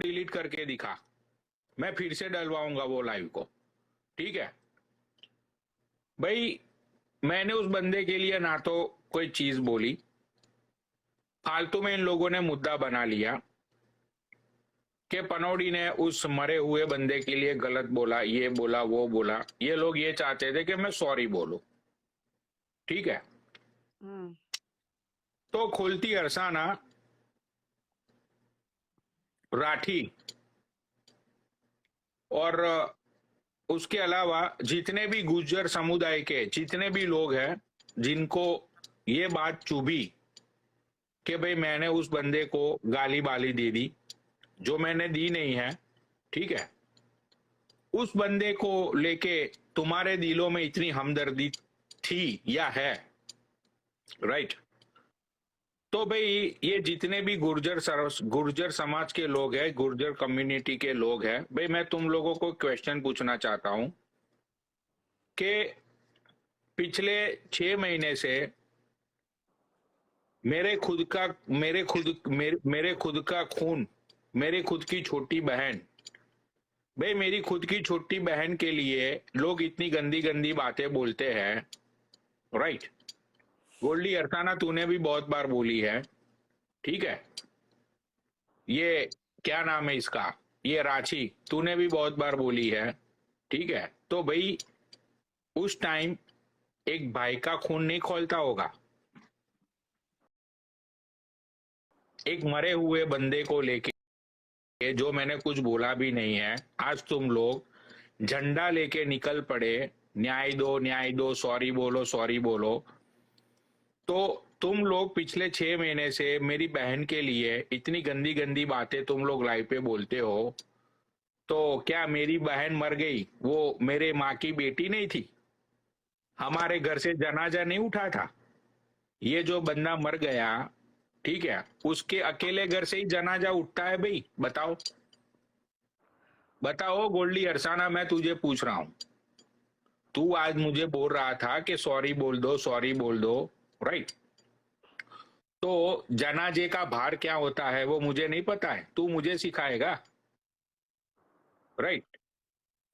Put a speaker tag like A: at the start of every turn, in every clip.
A: Delete करके दिखा, मैं फिर से डलवाऊंगा वो लाइव को, ठीक है भाई। मैंने उस बंदे के लिए ना तो कोई चीज बोली, फालतू में इन लोगों ने मुद्दा बना लिया कि पनौड़ी ने उस मरे हुए बंदे के लिए गलत बोला, ये बोला वो बोला। ये लोग ये चाहते थे कि मैं सॉरी बोलूं, ठीक है। तो खुलती अरसाना राठी और उसके अलावा जितने भी गुर्जर समुदाय के जितने भी लोग हैं जिनको ये बात चुभी कि भाई मैंने उस बंदे को गाली बाली दे दी, जो मैंने दी नहीं है, ठीक है। उस बंदे को लेके तुम्हारे दिलों में इतनी हमदर्दी थी या है, राइट। तो भाई ये जितने भी गुर्जर समाज के लोग हैं, गुर्जर कम्युनिटी के लोग हैं, भाई मैं तुम लोगों को क्वेश्चन पूछना चाहता हूं कि पिछले 6 महीने से मेरे खुद का खून, मेरे खुद की छोटी बहन, भाई मेरी खुद की छोटी बहन के लिए लोग इतनी गंदी गंदी बातें बोलते हैं, राइट। गोल्डी अरसाना तूने भी बहुत बार बोली है, ठीक है। ये क्या नाम है इसका, ये रांची तूने भी बहुत बार बोली है, ठीक है। तो भाई उस टाइम एक भाई का खून नहीं खोलता होगा, एक मरे हुए बंदे को लेके, जो मैंने कुछ बोला भी नहीं है, आज तुम लोग झंडा लेके निकल पड़े, न्याय दो, सॉरी बोलो, सॉरी बोलो। तो तुम लोग पिछले 6 महीने से मेरी बहन के लिए इतनी गंदी गंदी बातें तुम लोग लाइव पे बोलते हो, तो क्या मेरी बहन मर गई, वो मेरे माँ की बेटी नहीं थी? हमारे घर से जनाजा नहीं उठा था? ये जो बंदा मर गया, ठीक है, उसके अकेले घर से ही जनाजा उठता है भाई? बताओ बताओ गोल्डी अरसाना, मैं तुझे पूछ रहा हूं। तू आज मुझे बोल रहा था कि सॉरी बोल दो, सॉरी बोल दो, राइट। तो जनाजे का भार क्या होता है वो मुझे नहीं पता है, तू मुझे सिखाएगा, राइट।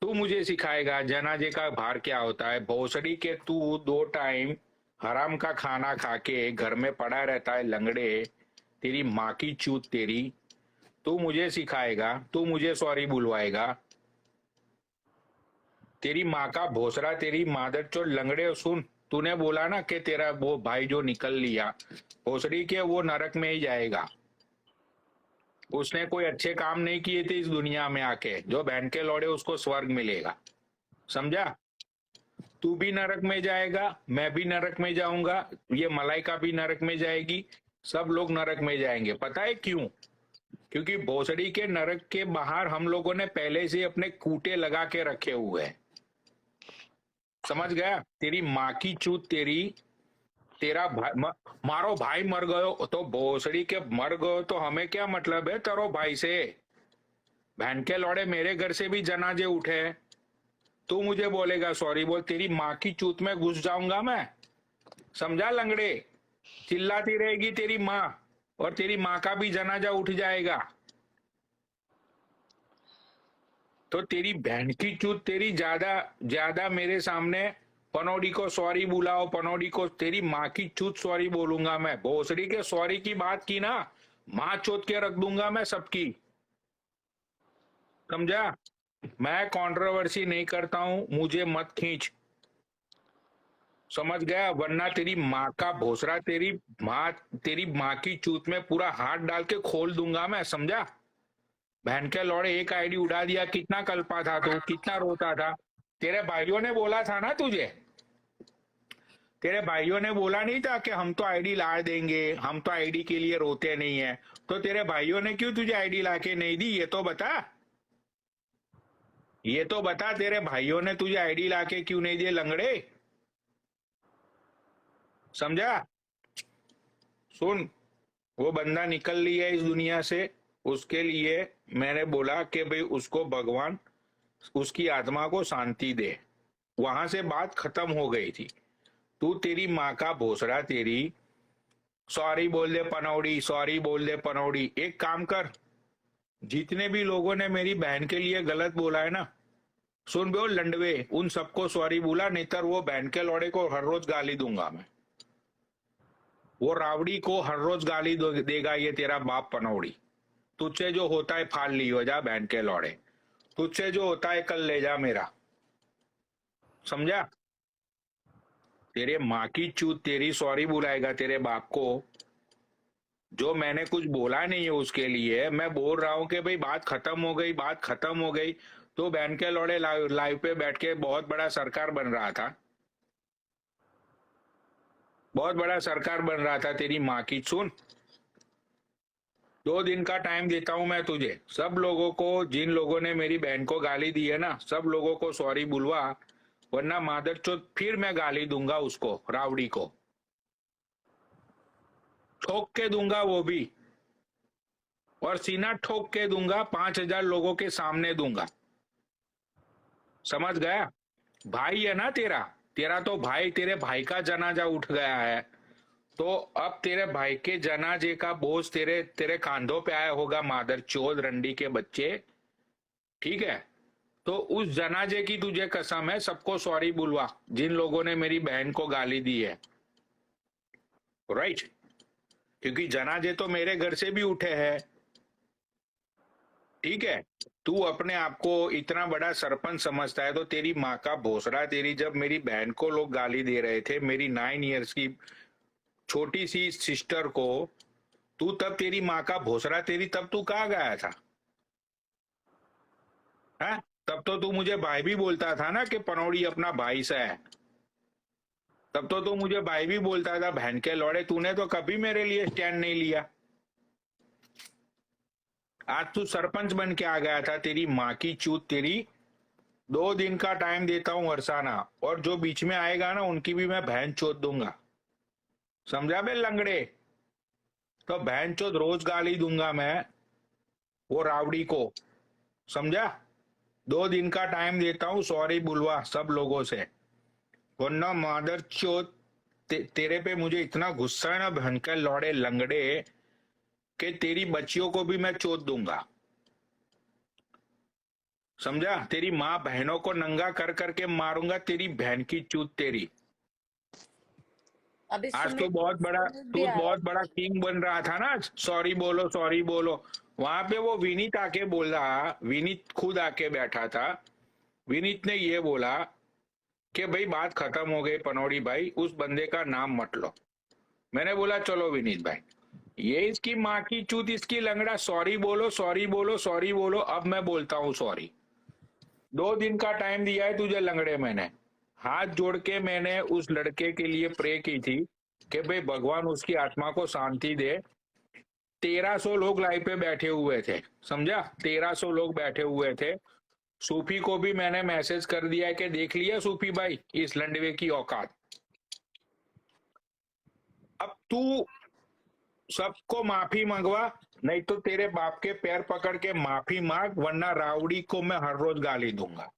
A: तू मुझे सिखाएगा जनाजे का भार क्या होता है। भोसड़ी के तू 2 टाइम हराम का खाना खा के घर में पड़ा रहता है लंगड़े, तेरी माँ की चूत तेरी। तू मुझे सिखाएगा, तू मुझे सॉरी बुलवाएगा? तेरी माँ का भोसड़ा, तेरी मादर चोट लंगड़े। सुन, तूने बोला ना कि तेरा वो भाई जो निकल लिया, भोसड़ी के वो नरक में ही जाएगा। उसने कोई अच्छे काम नहीं किए थे इस दुनिया में आके, जो बहन के लौड़े उसको स्वर्ग मिलेगा, समझा? तू भी नरक में जाएगा, मैं भी नरक में जाऊंगा, ये मलाइका भी नरक में जाएगी, सब लोग नरक में जाएंगे। पता है क्यों? क्योंकि भोसड़ी के नरक के बाहर हम लोगों ने पहले से अपने कूटे लगा के रखे हुए हैं, समझ गया? तेरी माँ की चूत तेरी, तेरा भाई मारो भाई मर गयो तो भोसड़ी के मर गयो तो हमें क्या मतलब है तेरो भाई से? बहन के लौड़े मेरे घर से भी जनाजे उठे, तू मुझे बोलेगा सॉरी बोल? तेरी माँ की चूत में घुस जाऊंगा मैं, समझा लंगड़े? चिल्लाती रहेगी तेरी माँ और तेरी माँ का भी जनाजा उठ जाएगा। तो तेरी बहन की चूत तेरी, ज्यादा ज्यादा मेरे सामने पनौड़ी को सॉरी बुलाओ, पनौड़ी को, तेरी माँ की चूत सॉरी बोलूंगा मैं। भोसड़ी के सॉरी की बात की ना, माँ चोत के रख दूंगा मैं सबकी, समझा? मैं कंट्रोवर्सी नहीं करता हूं, मुझे मत खींच, समझ गया? वरना तेरी माँ का भोसड़ा, तेरी माँ की चूत में पूरा हाथ डाल के खोल दूंगा मैं, समझा? बहन के लौड़े एक आईडी उड़ा दिया, कितना कल्पा था तू, कितना रोता था? तेरे भाइयों ने बोला था ना तुझे, तेरे भाइयों ने बोला नहीं था कि हम तो आईडी ला देंगे, हम तो आईडी के लिए रोते नहीं है? तो तेरे भाइयों ने क्यों तुझे आईडी लाके नहीं दी, ये तो बता, ये तो बता, तेरे भाइयों ने तुझे आईडी लाके क्यों नहीं दिए लंगड़े, समझा? सुन, वो बंदा निकल लिया इस दुनिया से, उसके लिए मैंने बोला कि भाई उसको भगवान उसकी आत्मा को शांति दे, वहां से बात खत्म हो गई थी। तू, तेरी माँ का भोसड़ा तेरी, सॉरी बोल दे पनौड़ी, सॉरी बोल दे पनौड़ी। एक काम कर, जितने भी लोगों ने मेरी बहन के लिए गलत बोला है ना, सुन बे, वो लंडवे, उन सबको सॉरी बोला, नहीं तो वो बहन के लौड़े को हर रोज गाली दूंगा मैं। वो रावड़ी को हर रोज गाली देगा, ये तेरा बाप पनौड़ी। तुझसे जो होता है फाल लियो जा बहन के लौड़े, तुझसे जो होता है कल ले जा मेरा, समझा? तेरे माँ की चूत तेरी सॉरी बुलाएगा तेरे बाप को। जो मैंने कुछ बोला नहीं है उसके लिए मैं बोल रहा हूं कि भाई बात खत्म हो गई, बात खत्म हो गई। तो बहन के लौड़े लाइव पे बैठ के बहुत बड़ा सरकार बन रहा था, बहुत बड़ा सरकार बन रहा था तेरी माँ की। सुन, 2 दिन का टाइम देता हूं मैं तुझे, सब लोगों को, जिन लोगों ने मेरी बहन को गाली दी है ना, सब लोगों को सॉरी बुलवा, वरना मादरचोद फिर मैं गाली दूंगा उसको, रावड़ी को ठोक के दूंगा वो भी, और सीना ठोक के दूंगा, 5,000 लोगों के सामने दूंगा, समझ गया? भाई है ना तेरा, तेरा तो भाई, तेरे भाई का जनाजा उठ गया है, तो अब तेरे भाई के जनाजे का बोझ तेरे तेरे कांधों पे आया होगा, मादर चोद रंडी के बच्चे, ठीक है? तो उस जनाजे की तुझे कसम है, सबको सॉरी बुलवा जिन लोगों ने मेरी बहन को गाली दी है, राइट? क्योंकि जनाजे तो मेरे घर से भी उठे हैं, ठीक है? तू अपने आप को इतना बड़ा सरपंच समझता है, तो तेरी माँ का भोसड़ा, तेरी जब मेरी बहन को लोग गाली दे रहे थे, मेरी 9 ईयर्स की छोटी सी सिस्टर को, तू तब, तेरी माँ का भोसड़ा तेरी, तब तू कहाँ गया था? है? तब तो तू मुझे भाई भी बोलता था ना कि पनौड़ी अपना भाई सा है, तब तो तू मुझे भाई भी बोलता था। बहन के लौड़े, तूने तो कभी मेरे लिए स्टैंड नहीं लिया। आज तू सरपंच बन के आ गया था, तेरी माँ की चूत तेरी। 2 दिन का टाइम देता हूं अरसाना, और जो बीच में आएगा ना उनकी भी मैं बहन चोद दूंगा, समझा बे लंगड़े? तो बहन चोद रोज गाली दूंगा मैं वो रावड़ी को, समझा? 2 दिन का टाइम देता हूँ, सॉरी बुलवा सब लोगों से, वरना मादर चोद तेरे पे मुझे इतना गुस्सा है ना बहन के लौड़े लंगड़े, कि तेरी बच्चियों को भी मैं चोद दूंगा, समझा? तेरी माँ बहनों को नंगा कर करके मारूंगा, तेरी बहन की चूत तेरी।
B: अभी
A: आज
B: सुमित भी
A: तू
B: आया
A: बहुत
B: है।
A: बड़ा किंग बन रहा था ना, सॉरी बोलो सॉरी बोलो। वहां पे वो विनीत आके बोला, विनीत खुद आके बैठा था, विनीत ने ये बोला कि भाई बात खत्म हो गई पनौड़ी भाई, उस बंदे का नाम मत लो। मैंने बोला चलो विनीत भाई, ये इसकी माँ की चूत, इसकी लंगड़ा, सॉरी बोलो सॉरी बोलो सॉरी बोलो। अब मैं बोलता हूँ सॉरी। 2 दिन का टाइम दिया है तुझे लंगड़े, मैंने हाथ जोड़ के मैंने उस लड़के के लिए प्रे की थी कि भाई भगवान उसकी आत्मा को शांति दे। 1,300 लोग लाइव पे बैठे हुए थे, समझा? 1,300 लोग बैठे हुए थे। सूफी को भी मैंने मैसेज कर दिया है कि देख लिया सूफी भाई इस लंडवे की औकात। अब तू सबको माफी मंगवा, नहीं तो तेरे बाप के पैर पकड़ के माफी मांग, वरना रावड़ी को मैं हर रोज गाली दूंगा,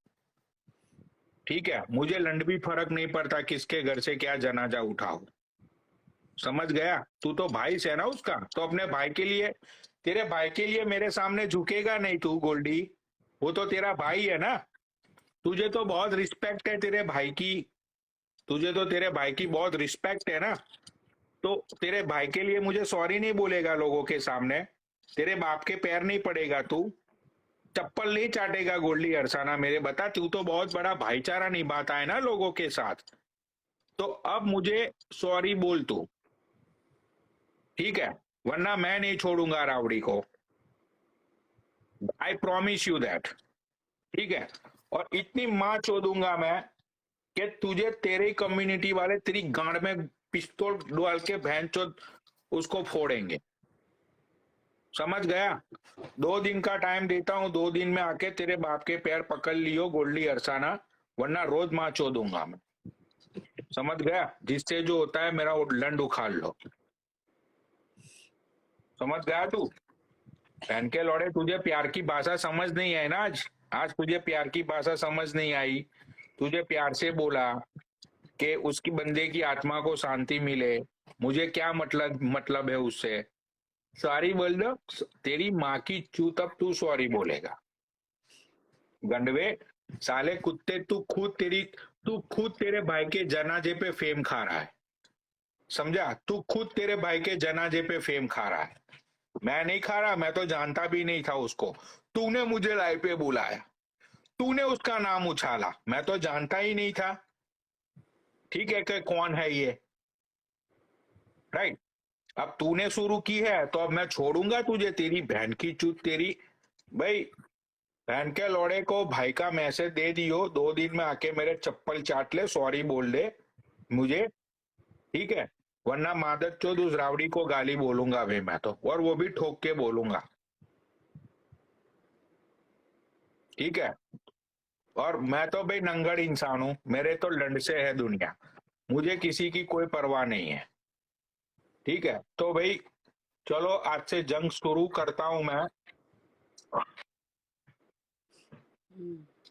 A: ठीक है? मुझे लंड भी फर्क नहीं पड़ता किसके घर से क्या जनाजा उठाओ, समझ गया? तू तो भाई से है ना उसका, तो अपने भाई के लिए, तेरे भाई के लिए मेरे सामने झुकेगा नहीं तू गोल्डी, वो तो तेरा भाई है ना। तुझे तो बहुत रिस्पेक्ट है तेरे भाई की, तुझे तो तेरे भाई की बहुत रिस्पेक्ट है ना, तो तेरे भाई के लिए मुझे सॉरी नहीं बोलेगा लोगों के सामने, तेरे बाप के पैर नहीं पड़ेगा तू, चप्पल नहीं चाटेगा गोल्डी अरसाना मेरे, बता? तू तो बहुत बड़ा भाईचारा निभाता है ना लोगों के साथ, तो अब मुझे सॉरी बोल तू, ठीक है? वरना मैं नहीं छोड़ूंगा रावड़ी को, आई प्रॉमिस यू दैट, ठीक है? और इतनी मां चोदूंगा मैं कि तुझे, तेरे कम्युनिटी वाले तेरी गांड में पिस्तौल डाल के बहन चोद उसको फोड़ेंगे, समझ गया? 2 दिन का टाइम देता हूं, 2 दिन में आके तेरे बाप के पैर पकड़ लियो गोल्डी अरसाना, वरना रोज मां चोदूंगा मैं, समझ गया? जिससे जो होता है मेरा वो लंड उखाड़ लो, समझ गया तू? बहन के लौड़े, तुझे प्यार की भाषा समझ नहीं आई ना आज, आज तुझे प्यार की भाषा समझ नहीं आई। तुझे प्यार से बोला कि उसकी बंदे की आत्मा को शांति मिले, मुझे क्या मतलब है उससे, सॉरी बोल दो, तेरी माँ की चूत, अब तू सॉरी बोलेगा। गंडवे, साले कुत्ते, तू खुद तेरे भाई के जनाजे पे फेम खा रहा है, समझा? तू खुद तेरे भाई के जनाजे पे फेम खा रहा है। मैं नहीं खा रहा, मैं तो जानता भी नहीं था उसको। तूने मुझे लाइव पे बुलाया, तूने उसका नाम उछाला, मैं तो जानता ही नहीं था, ठीक है, कि कौन है ये, राइट? अब तूने शुरू की है तो अब मैं छोड़ूंगा तुझे, तेरी बहन की चूत तेरी। भाई, बहन के लौड़े को भाई का मैसेज दे दियो, 2 दिन में आके मेरे चप्पल चाट ले, सॉरी बोल दे मुझे, ठीक है? वरना मादर चोद उस रावड़ी को गाली बोलूंगा भाई मैं तो, और वो भी ठोक के बोलूंगा, ठीक है? और मैं तो भाई नंगड़ इंसान हूं, मेरे तो लंड से है दुनिया, मुझे किसी की कोई परवाह नहीं है, ठीक है? तो भाई चलो, आज से जंग शुरू करता हूं मैं।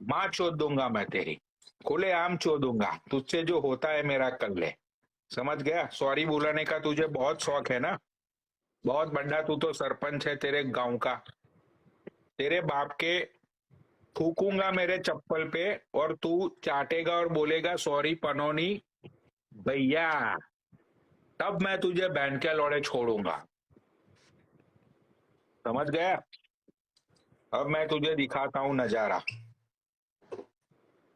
A: माँ चोद दूंगा मैं तेरी, खुले आम चोदूंगा, तुझसे जो होता है मेरा कर ले, समझ गया? सॉरी बुलाने का तुझे बहुत शौक है ना, बहुत बड़ा, तू तो सरपंच है तेरे गांव का, तेरे बाप के थूकूंगा मेरे चप्पल पे, और तू चाटेगा और बोलेगा सॉरी पनोनी भैया, तब मैं तुझे बैंड के लौड़े छोड़ूंगा, समझ गया? अब मैं तुझे दिखाता हूँ नजारा,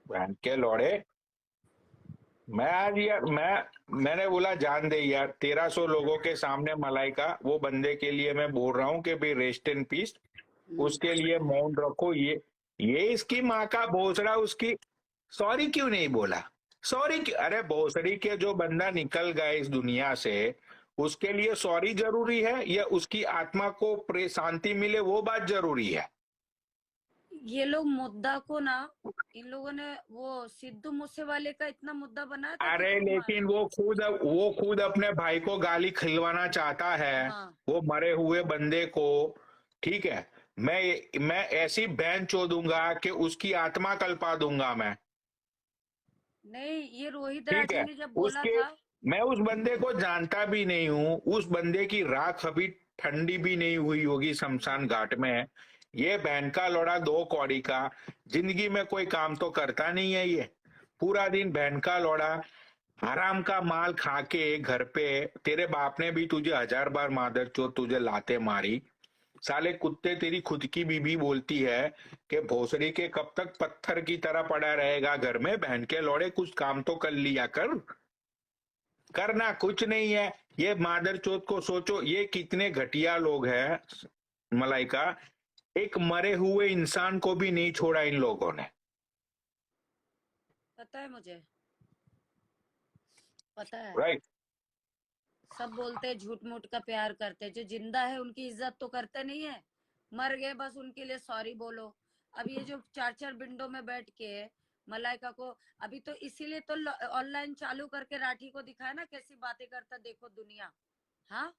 A: बैंड के लौड़े। मैं आज यार, मैंने बोला जान दे यार, 1300 लोगों के सामने मलाइका, वो बंदे के लिए मैं बोल रहा हूँ कि भाई रेस्ट इन पीस, उसके लिए मौन रखो। ये इसकी माँ का भोसड़ा, उसकी सॉरी क्यों नहीं बोला? सॉरी क्यों? अरे भोसड़ी के, जो बंदा निकल गया इस दुनिया से, उसके लिए सॉरी जरूरी है या उसकी आत्मा को शांति मिले वो बात जरूरी है?
B: ये लोग मुद्दा को ना, इन लोगों ने वो सिद्धू मूसेवाले का इतना मुद्दा बनाया था कि
A: अरे
B: खूब मारा।
A: लेकिन वो खुद अपने भाई को गाली खिलवाना चाहता है,
B: हाँ,
A: वो मरे हुए बंदे को, ठीक है? मैं ऐसी बहन चोदूंगा कि उसकी आत्मा कल्पा दूंगा मैं,
B: नहीं, ये रोहित
A: ठीक
B: राठी
A: है?
B: ने जब बोला
A: उसके
B: था।
A: मैं उस बंदे को जानता भी नहीं हूं, उस बंदे की राख अभी ठंडी भी नहीं हुई होगी शमशान घाट में। ये बहन का लौड़ा, 2 कौड़ी का, जिंदगी में कोई काम तो करता नहीं है ये, पूरा दिन बहन का लौड़ा हराम का माल खा के घर पे। तेरे बाप ने भी तुझे 1000 बार मादर चोद तुझे लाते मारी, साले कुत्ते, तेरी खुद की बीबी बोलती है कि भोसड़ी के कब तक पत्थर की तरह पड़ा रहेगा घर में, बहन के लौड़े कुछ काम तो कर लिया कर, करना कुछ नहीं है। ये मादर चोद को सोचो, ये कितने घटिया लोग हैं मलाइका, एक मरे हुए इंसान को भी नहीं छोड़ा इन लोगों ने।
B: पता है मुझे, पता है।
A: राइट।
B: सब बोलते हैं झूठ मूठ का प्यार करते हैं, जो जिंदा है उनकी इज्जत तो करते नहीं है, मर गए बस उनके लिए सॉरी बोलो। अब ये जो 4-4 विंडो में बैठ के मलाइका को, अभी तो इसीलिए तो ऑनलाइन चालू करके राठी को दिखाया ना कैसी बातें करता, देखो दुनिया। हाँ,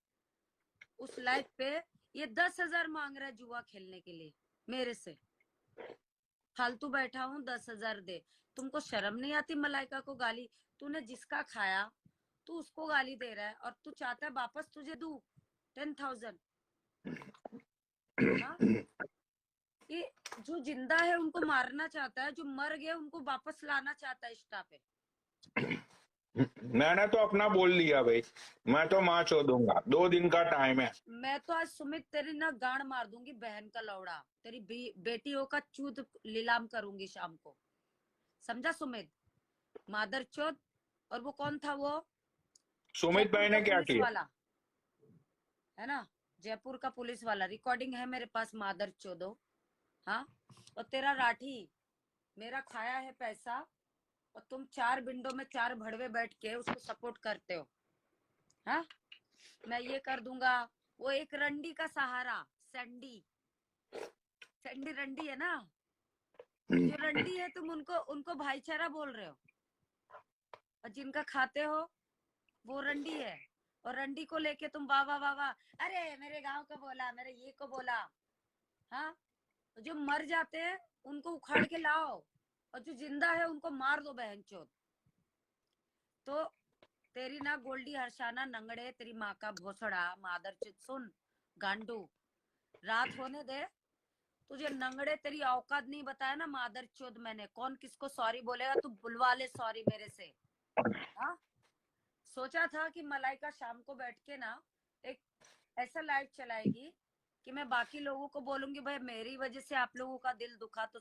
B: उस लाइव पे ये 10,000 मांग रहा है जुआ खेलने के लिए मेरे से। फालतू बैठा हूँ, 10,000 दे। तुमको शर्म नहीं आती मलाइका को गाली? तूने जिसका खाया तू उसको गाली दे रहा है, और तू चाहता है वापस तुझे दू 10,000। हाँ, ये जो जिंदा है उनको मारना चाहता है, जो मर गए उनको वापस लाना चाहता है इंस्टा पे।
A: मैंने तो अपना बोल दिया भाई, मैं तो माँ चोदूंगा, 2 दिन का टाइम है।
B: मैं तो आज सुमित तेरी ना गांड मार दूंगी, बहन का लौड़ा, तेरी बेटियों का चूत नीलाम करूंगी शाम को, समझा सुमित? मादर चौथ। और वो कौन था वो?
A: सुमित
B: जयपुर
A: भाई
B: का
A: ने क्या
B: पुलिस
A: किया?
B: वाला, है ना? जयपुर का पुलिस वाला, रिकॉर्डिंग है मेरे पास, मादर चौदो। हाँ, और तेरा राठी मेरा खाया है पैसा, और तुम 4 विंडो में 4 भड़वे बैठ के उसको सपोर्ट करते हो। हाँ, मैं ये कर दूंगा। वो एक रंडी का सहारा, सैंडी, सैंडी रंडी है ना, तो जो रंडी है तुम उनको उनको भाईचारा बोल रहे हो, और जिनका खाते हो वो रंडी है। और रंडी को लेके तुम वाह वाह वाह वाह, अरे मेरे गांव को बोला, मेरे ये को बोला। हाँ, तो जो मर जाते हैं उनको उखाड़ के लाओ, और जो जिंदा है उनको मार दो बहन चोद। तो तेरी ना गोल्डी हर्षाना नंगड़े, तेरी माँ का भोसड़ा मादर चोद, सुन, गांडू, रात होने दे। तुझे नंगड़े तेरी औकात नहीं बताया ना मादर चोद मैंने, कौन किसको सॉरी बोलेगा, तू बुलवा ले सॉरी मेरे से। हाँ, सोचा था कि मलाइका शाम को बैठ के ना एक ऐसा लाइव चलाएगी कि मैं बाकी लोगों को बोलूंगी भाई मेरी वजह से आप लोगों का दिल दुखा, तो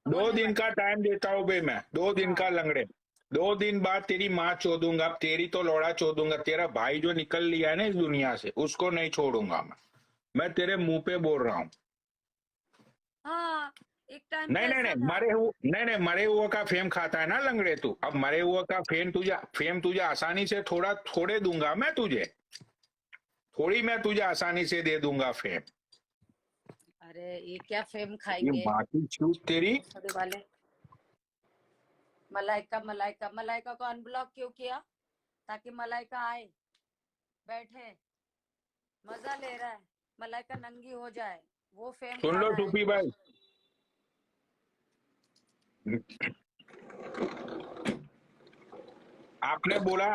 B: वो
A: 2
B: नहीं
A: दिन का
B: बनेगी।
A: टाइम देता हूँ भाई, मैं 2 दिन का
B: हाँ
A: लंगड़े। 2 दिन बाद तेरी माँ चोदूंगा, तेरी तो लौड़ा चोदूंगा, तेरा भाई जो निकल लिया है ना इस दुनिया से उसको नहीं छोड़ूंगा मैं तेरे मुंह पे बोल रहा हूँ।
B: हाँ, एक टाइम पे
A: नहीं नहीं
B: ऐसा
A: नहीं,
B: था।
A: मरे हुए का फेम खाता है ना लंगड़े तू। अब मरे हुए का फेम तुझे आसानी से थोड़े दूंगा मैं तुझे, थोड़ी मैं तुझे आसानी से दे दूंगा फेम।
B: अरे ये क्या फेम
A: ये
B: खाएंगे
A: बाकी छूट तेरी।
B: भोसड़ी वाले। मलाइका मलाइका मलाइका को अनब्लॉक क्यों किया? ताकि मलाइका आए, बैठे, मजा ले रहा है, मलाइका नंगी हो जाए, वो फेम
A: सुन लो
B: खाना है।
A: टूपी भाई, आपने बोला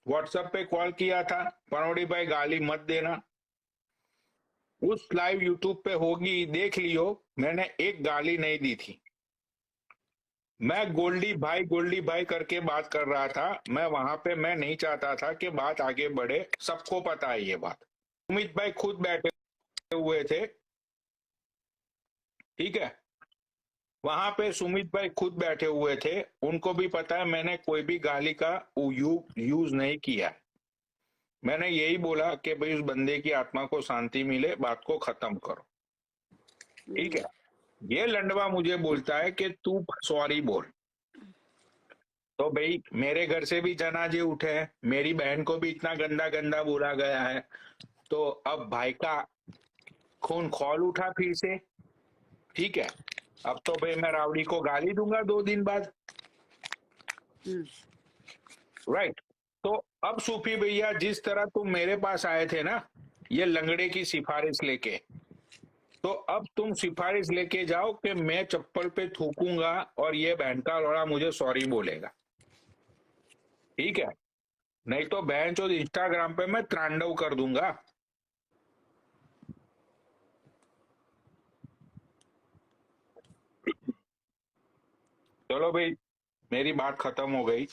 A: व्हाट्सएप पे कॉल किया था, पनौड़ी भाई गाली मत देना। उस लाइव यूट्यूब पे होगी, देख लियो, मैंने एक गाली नहीं दी थी। मैं गोल्डी भाई करके बात कर रहा था। मैं वहां पे मैं नहीं चाहता था कि बात आगे बढ़े, सबको पता है ये बात। सुमित भाई खुद बैठे हुए थे, ठीक है, वहां पे सुमित भाई खुद बैठे हुए थे, उनको भी पता है मैंने कोई भी गाली का यूज नहीं किया। मैंने यही बोला कि भाई उस बंदे की आत्मा को शांति मिले, बात को खत्म करो, ठीक है। ये लंडवा मुझे बोलता है कि तू सॉरी बोल। तो भाई मेरे घर से भी जनाजे उठे हैं, मेरी बहन को भी इतना गंदा गंदा बोला गया है, तो अब भाई का खून खौल उठा फिर से, ठीक है। अब तो भाई मैं रावड़ी को गाली दूंगा 2 दिन बाद, राइट। तो अब सूफी भैया जिस तरह तुम मेरे पास आए थे ना ये लंगड़े की सिफारिश लेके, तो अब तुम सिफारिश लेके जाओ कि मैं चप्पल पे थूकूंगा और ये बहन का लौड़ा मुझे सॉरी बोलेगा, ठीक है। नहीं तो बहन चोद इंस्टाग्राम पे मैं तांडव कर दूंगा। चलो भाई, मेरी बात खत्म हो गई,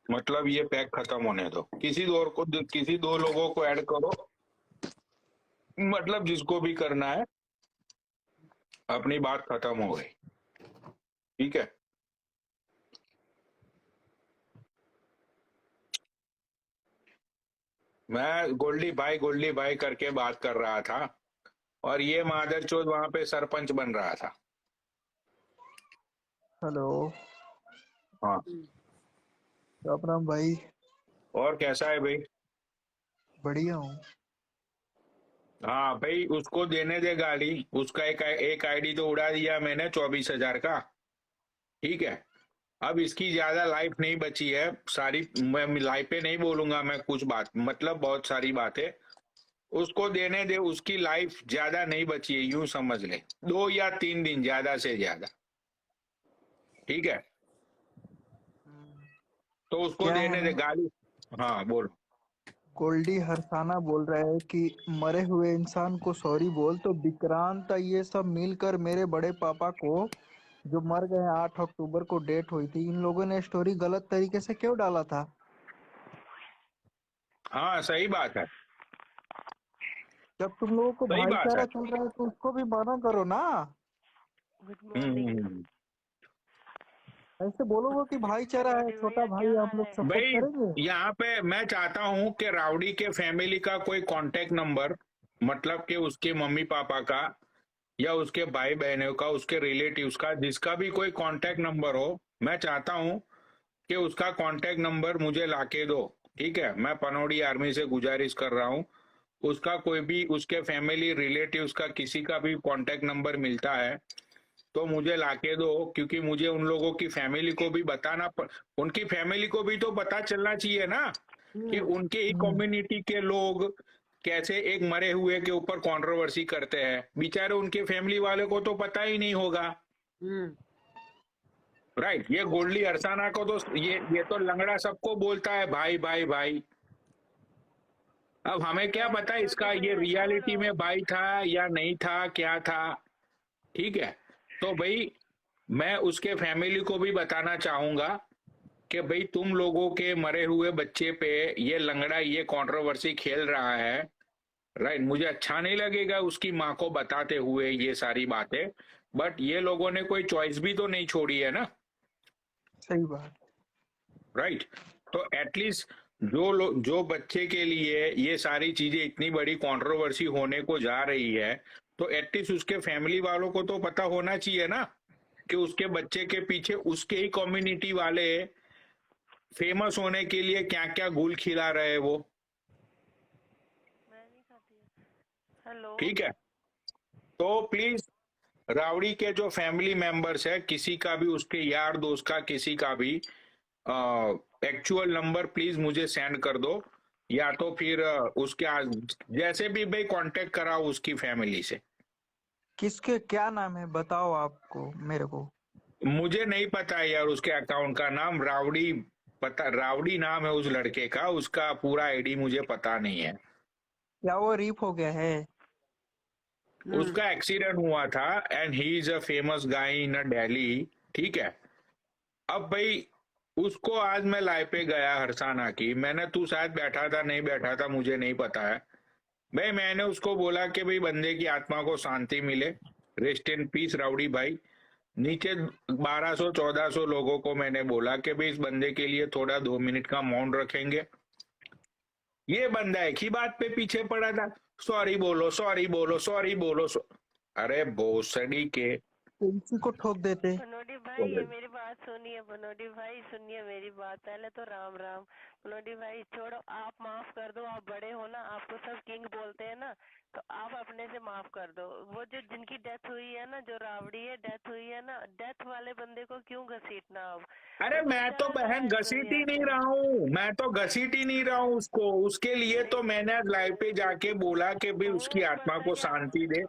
A: मतलब ये पैक खत्म होने दो, किसी दो लोगों को ऐड करो, मतलब जिसको भी करना है। अपनी बात खत्म हो गई, ठीक है। मैं गोल्डी भाई करके बात कर रहा था और ये मादरचोद वहां पे सरपंच बन रहा था।
C: हेलो।
A: हाँ,
C: राम राम भाई।
A: और कैसा है भाई?
C: बढ़िया हूँ।
A: हाँ भाई, उसको देने दे गाली, उसका एक आईडी तो उड़ा दिया मैंने 24,000 का, ठीक है। अब इसकी ज्यादा लाइफ नहीं बची है, सारी मैं लाइफ पे नहीं बोलूंगा मैं कुछ बात, मतलब बहुत सारी बातें उसको देने दे, उसकी लाइफ ज्यादा नहीं बची है, यूं समझ ले 2 या 3 दिन ज्यादा से ज्यादा, ठीक है। तो उसको
C: क्या है
A: देने दे
C: ना,
A: गाली। हाँ बोल।
C: गोल्डी हरसाना बोल रहा है कि मरे हुए इंसान को सॉरी बोल, तो विक्रांत ये सब मिलकर मेरे बड़े पापा को, जो मर गए 8 अक्टूबर को डेट हुई थी, इन लोगों ने स्टोरी गलत तरीके से क्यों डाला था?
A: हाँ सही बात है,
C: जब तुम लोगों को
A: सही बात है।
C: भाईचारा चल रहा है तो उसको भी माना करो ना।
A: हम्म।
C: ऐसे बोलोगे कि भाईचारा है, छोटा भाई है, हम लोग सपोर्ट
A: भाई
C: करेंगे।
A: यहाँ पे मैं चाहता हूँ कि राउडी के फैमिली का कोई कांटेक्ट नंबर, मतलब कि उसके मम्मी पापा का या उसके भाई बहनों का, उसके रिलेटिव्स का, जिसका भी कोई कांटेक्ट नंबर हो, मैं चाहता हूँ कि उसका कांटेक्ट नंबर मुझे लाके दो, ठीक है। मैं पनौड़ी आर्मी से गुजारिश कर रहा हूँ, उसका कोई भी उसके फैमिली रिलेटिव्स का किसी का भी कांटेक्ट नंबर मिलता है तो मुझे लाके दो, क्योंकि मुझे उन लोगों की फैमिली को भी उनकी फैमिली को भी तो पता चलना चाहिए ना कि उनके ही
C: हम्म,
A: कम्युनिटी के लोग कैसे एक मरे हुए के ऊपर कंट्रोवर्सी करते हैं। बेचारे उनके फैमिली वाले को तो पता ही नहीं होगा, राइट। ये गोल्डी अरसाना को तो ये तो लंगड़ा सबको बोलता है भाई भाई भाई, अब हमें क्या
D: मैं
A: पता
D: तो
A: इसका
D: देखो
A: ये
D: मैं
A: रियलिटी
D: छोड़ो
A: में भाई था या नहीं था, क्या था। ठीक है, तो भाई मैं उसके फैमिली को भी बताना चाहूंगा कि भाई तुम लोगों के मरे हुए बच्चे पे ये लंगड़ा ये कंट्रोवर्सी खेल रहा है, राइट। मुझे अच्छा नहीं लगेगा उसकी माँ को बताते हुए ये सारी बातें, बट ये लोगों ने कोई चॉइस भी तो नहीं छोड़ी है ना,
C: सही बात।
A: राइट। तो एटलीस्ट जो बच्चे के लिए ये सारी चीजें इतनी बड़ी कंट्रोवर्सी होने को जा रही है, तो एटलीस्ट उसके फैमिली वालों को तो पता होना चाहिए ना कि उसके बच्चे के पीछे उसके ही कम्युनिटी वाले फेमस होने के लिए क्या क्या गुल खिला रहे हैं वो।
D: मैं नहीं खाती। हेलो।
A: ठीक है, तो प्लीज रावड़ी के जो फैमिली मेंबर्स है, किसी का भी, उसके यार दोस्त का किसी का भी एक्चुअल नंबर प्लीज मुझे सेंड कर दो, या तो फिर जैसे भी भाई कांटेक्ट कराओ उसकी फैमिली से।
C: किसके क्या नाम है बताओ आपको मेरे को।
A: मुझे नहीं पता है यार उसके अकाउंट का नाम, रावड़ी पता, रावड़ी नाम है उस लड़के का, उसका पूरा आईडी मुझे पता नहीं है।
C: क्या वो रीप हो गया है?
A: उसका एक्सीडेंट हुआ था and he is a famous guy in Delhi. ठीक है, अब भाई उसको आज मैं लाइव पे गया हरसाना की, मैंने, तू शायद बैठा था नहीं बैठा था मुझे नहीं पता है भाई, मैंने उसको बोला कि भाई बंदे की आत्मा को शांति मिले, रेस्ट इन पीस राउडी भाई। नीचे 1200-1400 लोगों को मैंने बोला कि भाई इस बंदे के लिए थोड़ा 2 मिनट का मौन रखेंगे। ये बंदा एक ही बात पे पीछे पड़ा था, सॉरी बोलो सॉरी बोलो सॉरी बोलो अरे भोसड़ी के।
C: इसी को ठोक देते।
D: बनोडी भाई ये मेरी बात सुनिए, बनोडी भाई सुनिए मेरी बात। पहले तो राम राम। बनोडी भाई छोड़ो, आप माफ कर दो, आप बड़े हो ना, आपको सब किंग बोलते हैं ना, तो आप अपने से माफ कर दो। वो जो जिनकी डेथ हुई है ना, जो रावड़ी है डेथ हुई है ना, डेथ वाले बंदे को क्यों घसीटना अब।
A: अरे
D: वो
A: मैं तो
D: चल रहा
A: बहन
D: है इस
A: घसीट ही
D: दुनिया
A: नहीं
D: से।
A: रहा हूँ, मैं तो घसीट ही नहीं रहा हूँ उसको, उसके लिए तो मैंने आज लाइव पे जाके बोला कि भाई
D: वो
A: उसकी आत्मा
D: बंदा
A: को
D: क्या,
A: शांति दे।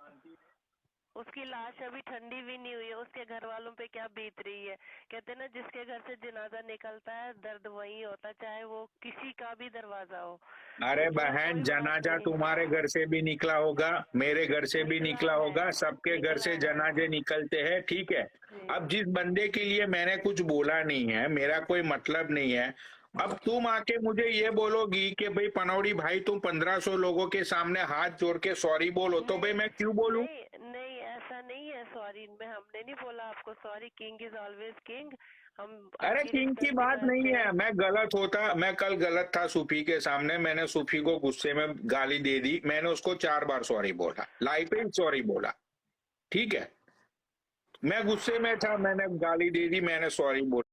D: उसकी लाश अभी ठंडी भी नहीं हुई है, उसके घर वालों पे क्या बीत रही है। कहते ना जिसके घर से जनाजा निकलता है दर्द वही होता, चाहे वो किसी का भी दरवाजा हो।
A: अरे
D: उसमें
A: बहन
D: कोई बात
A: जनाजा
D: नहीं।
A: तुम्हारे घर से भी निकला होगा, मेरे घर से भी
D: निकला
A: निकला
D: है,
A: होगा, सबके घर
D: निकला
A: से
D: है
A: जनाजे निकलते हैं। ठीक है, अब
D: जी।
A: जिस बंदे के लिए मैंने कुछ बोला नहीं है, मेरा कोई मतलब नहीं है, अब तुम आके मुझे ये बोलोगी कि भाई पनौड़ी भाई तुम 1500 लोगों के सामने हाथ जोड़ के सॉरी बोलो, तो भाई
D: नहीं
A: मैं क्यों बोलूं।
D: नहीं नहीं, ऐसा नहीं है सॉरी में, हमने नहीं बोला आपको sorry. King is always king. हम
A: अरे
D: आपकी
A: किंग की
D: रिस्पेक्ट भी
A: बात नहीं
D: करते
A: है,
D: हैं।
A: मैं गलत होता, मैं कल गलत था सूफी के सामने, मैंने सूफी को गुस्से में गाली दे दी, मैंने उसको 4 बार सॉरी बोला, लाइव पे सॉरी बोला। ठीक है, मैं गुस्से में था, मैंने गाली दे दी, मैंने सॉरी बोला।